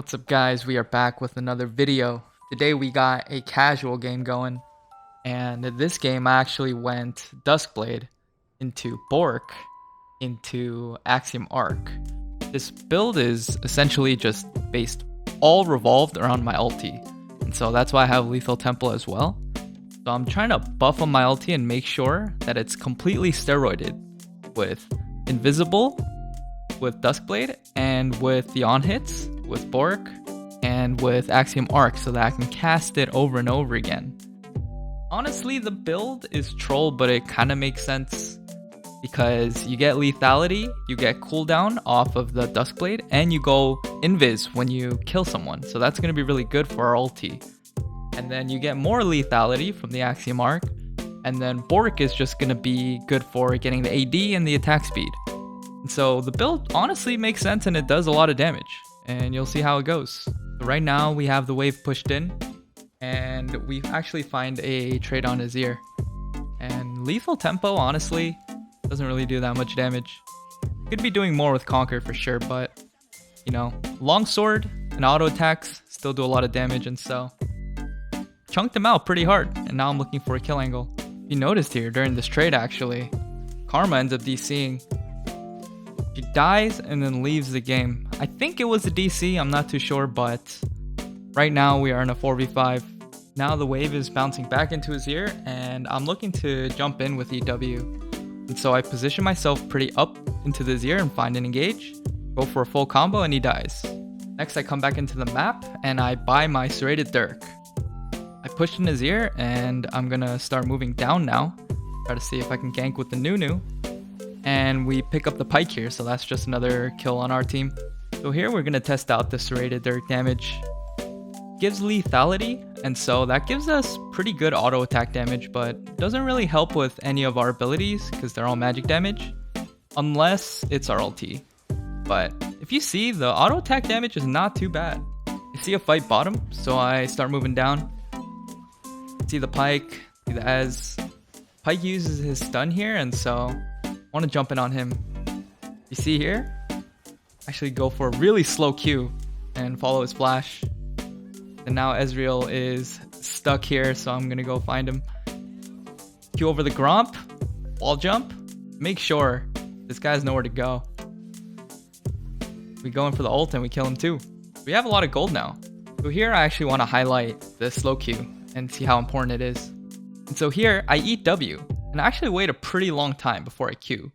What's up guys, we are back with another video. Today we got a casual game going, and in this game I actually went Duskblade into Bork into Axiom Arc. This build is essentially just all revolved around my ulti, and so that's why I have Lethal Temple as well. So I'm trying to buff on my ulti and make sure that it's completely steroided with Invisible, with Duskblade, and with the on hits, with Bork, and with Axiom Arc, so that I can cast it over and over again. Honestly, the build is troll, but it kind of makes sense because you get lethality, you get cooldown off of the Duskblade, and you go invis when you kill someone. So that's going to be really good for our ulti. And then you get more lethality from the Axiom Arc, and then Bork is just going to be good for getting the AD and the attack speed. And so the build honestly makes sense, and it does a lot of damage, and you'll see how it goes. So right now we have the wave pushed in, and we actually find a trade on his ear. And Lethal Tempo honestly doesn't really do that much damage. Could be doing more with Conquer for sure, but you know, Longsword and auto attacks still do a lot of damage, and so chunked him out pretty hard, and now I'm looking for a kill angle. You noticed here during this trade actually, Karma ends up DCing. She dies and then leaves the game. I think it was a DC, I'm not too sure, but right now we are in a 4v5. Now the wave is bouncing back into his ear, and I'm looking to jump in with EW. And so I position myself pretty up into his ear and find an engage, go for a full combo, and he dies. Next I come back into the map and I buy my serrated Dirk. I push in his ear, and I'm gonna start moving down now, try to see if I can gank with the Nunu. And we pick up the Pike here, so that's just another kill on our team. So here we're gonna test out the serrated Dirk damage. Gives lethality, and so that gives us pretty good auto attack damage, but doesn't really help with any of our abilities because they're all magic damage, unless it's our ulti. But if you see, the auto attack damage is not too bad. I see a fight bottom, so I start moving down. See the Pike, see the Ez. Pike uses his stun here, and so I want to jump in on him. You see here? Actually go for a really slow Q and follow his flash. And now Ezreal is stuck here, so I'm gonna go find him. Q over the Gromp, wall jump. Make sure this guy has nowhere to go. We go in for the ult and we kill him too. We have a lot of gold now. So here I actually want to highlight the slow Q and see how important it is. And so here I eat W, and I actually wait a pretty long time before I Q.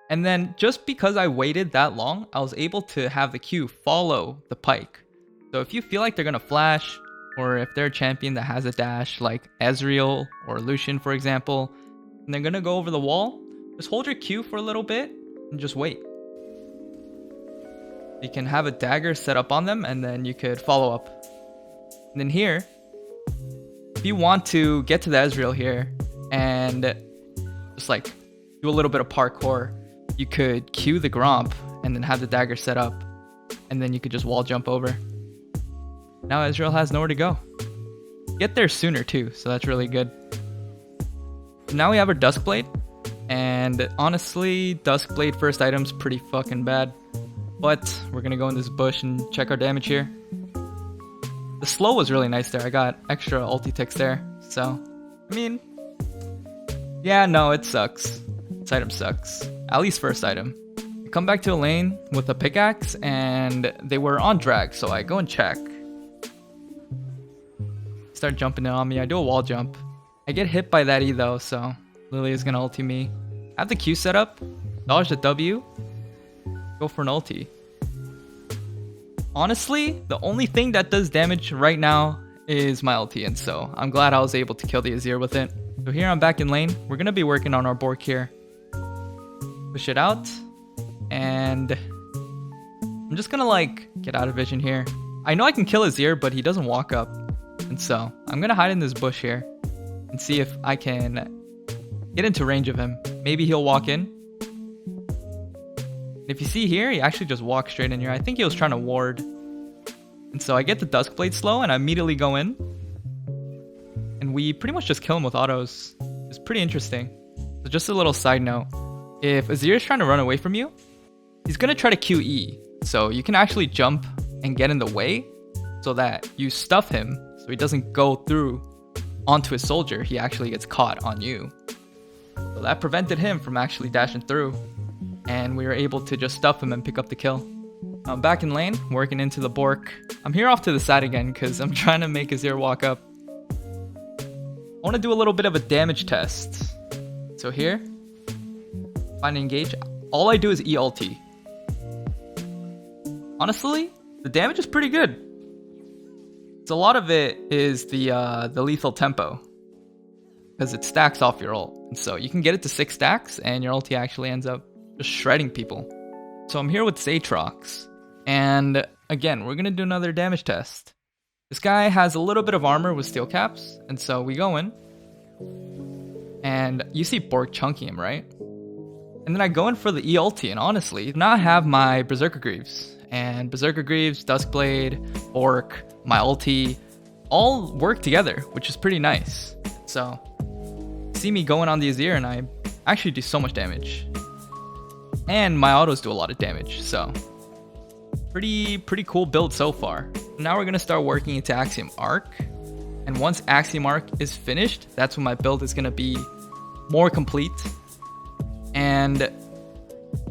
And then just because I waited that long, I was able to have the Q follow the Pike. So if you feel like they're gonna flash, or if they're a champion that has a dash like Ezreal or Lucian for example, and they're gonna go over the wall, just hold your Q for a little bit and just wait. You can have a dagger set up on them, and then you could follow up. And then here, if you want to get to the Ezreal here and just like do a little bit of parkour, you could Q the Gromp and then have the dagger set up, and then you could just wall jump over. Now Ezreal has nowhere to go. Get there sooner too, so that's really good. Now we have our Duskblade, and honestly, Duskblade first item's pretty fucking bad. But we're gonna go in this bush and check our damage here. The slow was really nice there. I got extra ulti ticks there. So, I mean, yeah, no, it sucks. This item sucks. At least first item. I come back to a lane with a pickaxe, and they were on drag, so I go and check. Start jumping in on me. I do a wall jump. I get hit by that E though, so Lily is gonna ulti me. I have the Q set up, dodge the W, go for an ulti. Honestly, the only thing that does damage right now is my ulti, and so I'm glad I was able to kill the Azir with it. So here I'm back in lane. We're gonna be working on our Bork here. Push it out, and I'm just gonna like get out of vision here. I know I can kill Azir, but he doesn't walk up. And so I'm gonna hide in this bush here and see if I can get into range of him. Maybe he'll walk in. And if you see here, he actually just walked straight in here. I think he was trying to ward. And so I get the Duskblade slow, and I immediately go in. And we pretty much just kill him with autos. It's pretty interesting. So just a little side note. If Azir is trying to run away from you, he's gonna try to QE. So you can actually jump and get in the way so that you stuff him so he doesn't go through onto his soldier. He actually gets caught on you. So that prevented him from actually dashing through, and we were able to just stuff him and pick up the kill. I'm back in lane, working into the Bork. I'm here off to the side again because I'm trying to make Azir walk up. I want to do a little bit of a damage test. So here, find engage. All I do is E ulti. Honestly, the damage is pretty good. So a lot of it is the lethal tempo, because it stacks off your ult. And so you can get it to 6 stacks and your ulti actually ends up just shredding people. So I'm here with Aatrox, and again, we're going to do another damage test. This guy has a little bit of armor with steel caps, and so we go in, and you see Bork chunking him, right? And then I go in for the E ulti, and honestly, now I have my Berserker Greaves, and Berserker Greaves, Duskblade, Bork, my ulti, all work together, which is pretty nice. So, see me going on the Azir, and I actually do so much damage. And my autos do a lot of damage, so pretty cool build so far. Now we're gonna start working into Axiom Arc, and once Axiom Arc is finished, that's when my build is gonna be more complete. And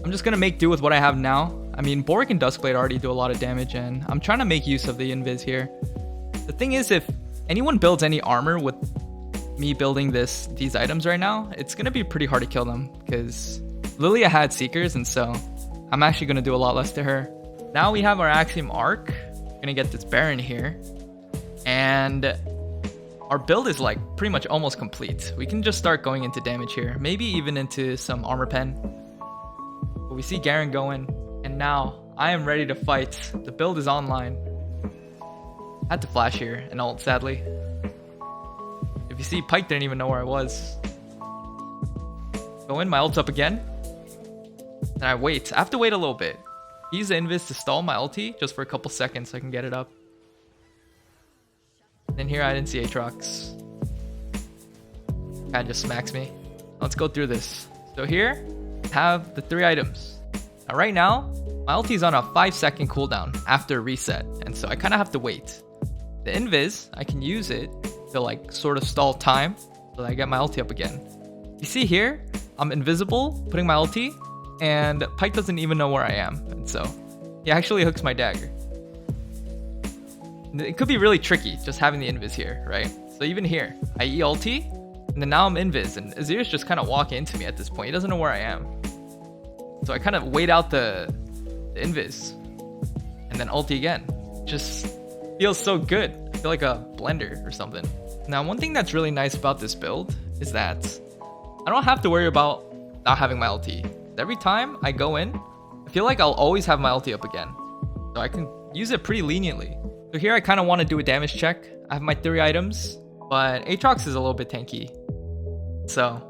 I'm just gonna make do with what I have now. I mean, Bork and Duskblade already do a lot of damage, and I'm trying to make use of the invis here. The thing is, if anyone builds any armor with me building these items right now, it's gonna be pretty hard to kill them, because Lilia had Seekers, and so I'm actually gonna do a lot less to her. Now we have our Axiom Arc. We're gonna get this Baron here, and our build is like pretty much almost complete. We can just start going into damage here, maybe even into some armor pen. But we see Garen going, and now I am ready to fight. The build is online. I had to flash here and ult, sadly. If you see, Pike didn't even know where I was. Go in, my ult's up again. And I wait. I have to wait a little bit. Use the invis to stall my ulti just for a couple seconds so I can get it up. Then here I didn't see Aatrox. Kinda just smacks me. Let's go through this. So here, I have the 3 items. Now right now, my ulti is on a 5-second cooldown after reset, and so I kind of have to wait. The invis, I can use it to like sort of stall time so that I get my ulti up again. You see here, I'm invisible, putting my ulti, and Pike doesn't even know where I am, and so he actually hooks my dagger. It could be really tricky just having the invis here, right? So even here, I E ulti, and then now I'm invis, and Azir's just kind of walking into me at this point. He doesn't know where I am. So I kind of wait out the invis, and then ulti again. Just feels so good. I feel like a blender or something. Now, one thing that's really nice about this build is that I don't have to worry about not having my ulti. Every time I go in, I feel like I'll always have my ulti up again. So I can use it pretty leniently. So here I kind of want to do a damage check. I have my 3 items, but Aatrox is a little bit tanky. So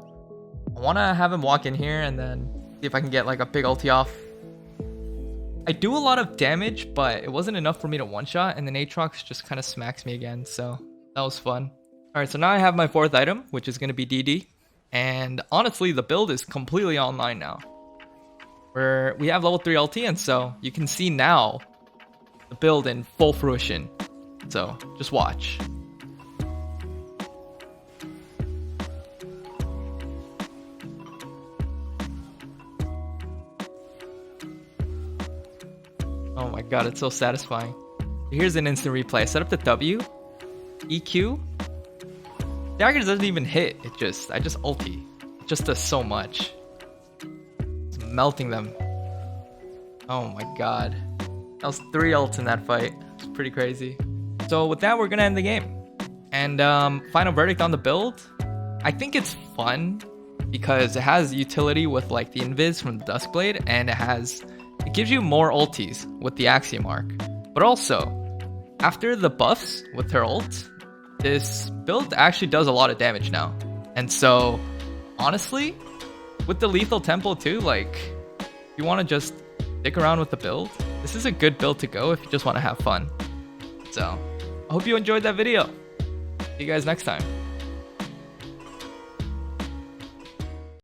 I want to have him walk in here and then see if I can get like a big ulti off. I do a lot of damage, but it wasn't enough for me to one-shot, and then Aatrox just kind of smacks me again, so that was fun. Alright, so now I have my 4th item, which is going to be DD. And honestly, the build is completely online now. We have level 3 ulti, and so you can see now the build in full fruition. So just watch. Oh my god, it's so satisfying. Here's an instant replay. I set up the W, EQ. Dagger doesn't even hit. I just ulti. It just does so much. It's melting them. Oh my god. That was 3 ults in that fight. It's pretty crazy. So with that, we're gonna end the game. And final verdict on the build. I think it's fun because it has utility with like the invis from the Duskblade, and it gives you more ultis with the Axiom Arc. But also, after the buffs with her ult, this build actually does a lot of damage now. And so, honestly, with the lethal tempo too, like, if you want to just stick around with the build, this is a good build to go if you just want to have fun. So, I hope you enjoyed that video. See you guys next time.